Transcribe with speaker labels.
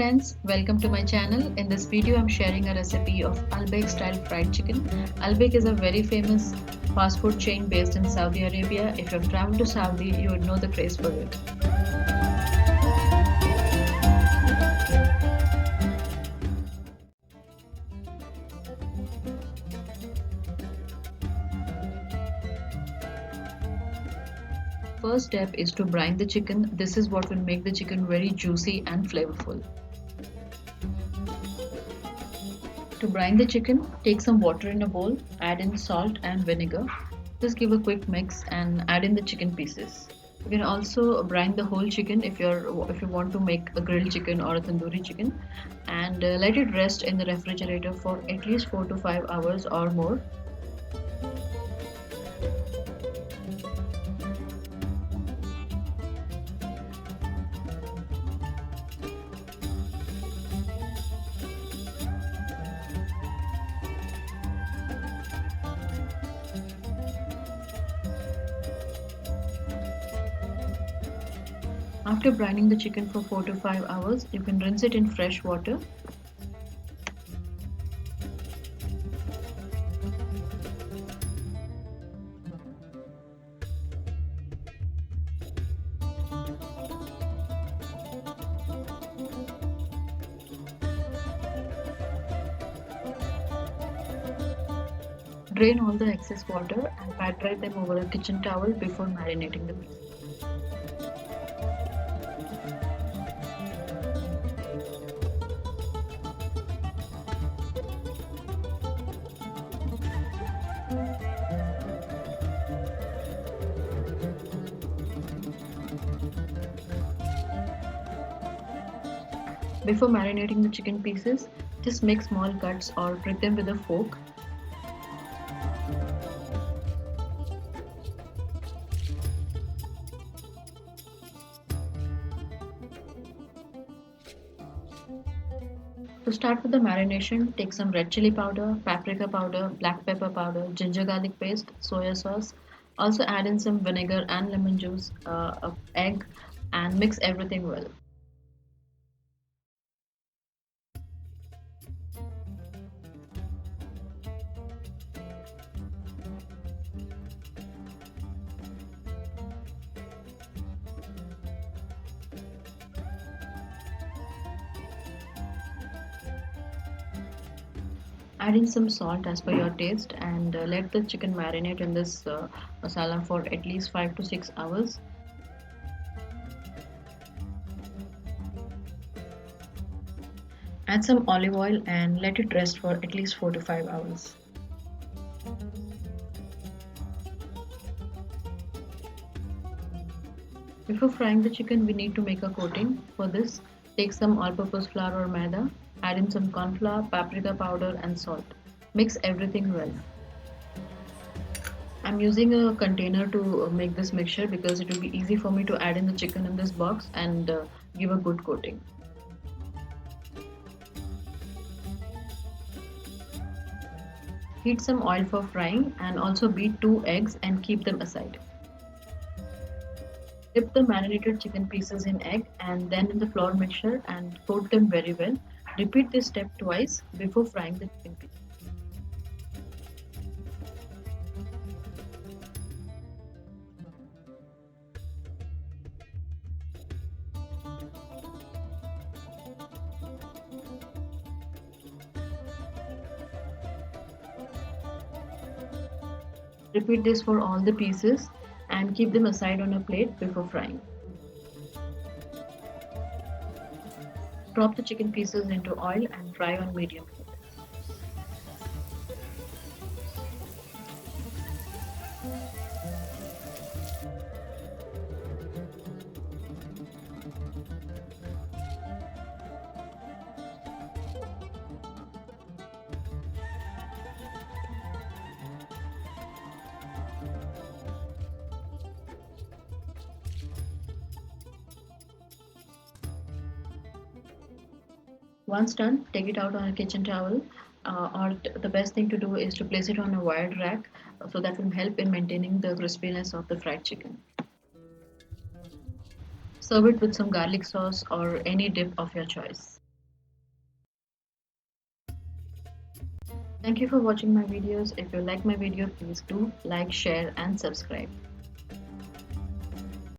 Speaker 1: friends, welcome to my channel. In this video, I'm sharing a recipe of Al-Baik style fried chicken. Al-Baik is a very famous fast food chain based in Saudi Arabia. If you've traveled to Saudi, you would know the craze for it. First step is to brine the chicken. This is what will make the chicken very juicy and flavorful. To brine the chicken, take some water in a bowl, add in salt and vinegar. Just give a quick mix and add in the chicken pieces. You can also brine the whole chicken if you want to make a grilled chicken or a tandoori chicken, and let it rest in the refrigerator for at least 4 to 5 hours or more. After brining the chicken for 4 to 5 hours, you can rinse it in fresh water. Drain all the excess water and pat dry them over a kitchen towel before marinating the meat. Before marinating the chicken pieces, just make small cuts or prick them with a fork. To start with the marination, take some red chili powder, paprika powder, black pepper powder, ginger garlic paste, soya sauce. Also add in some vinegar and lemon juice, egg, and mix everything well. Add in some salt as per your taste and let the chicken marinate in this masala for at least 5 to 6 hours. Add some olive oil and let it rest for at least 4 to 5 hours. Before frying the chicken, we need to make a coating. For this, take some all-purpose flour or maida, add in some corn flour, paprika powder and salt. Mix everything well. I'm using a container to make this mixture because it will be easy for me to add in the chicken in this box and give a good coating. Heat some oil for frying and also beat 2 eggs and keep them aside. Dip the marinated chicken pieces in egg and then in the flour mixture and coat them very well. Repeat this step twice before frying the chicken pieces. Repeat this for all the pieces and keep them aside on a plate before frying. Drop the chicken pieces into oil and fry on medium heat. Once done, take it out on a kitchen towel, or the best thing to do is to place it on a wired rack so that will help in maintaining the crispiness of the fried chicken. Serve it with some garlic sauce or any dip of your choice. Thank you for watching my videos. If you like my video, please do like, share and subscribe.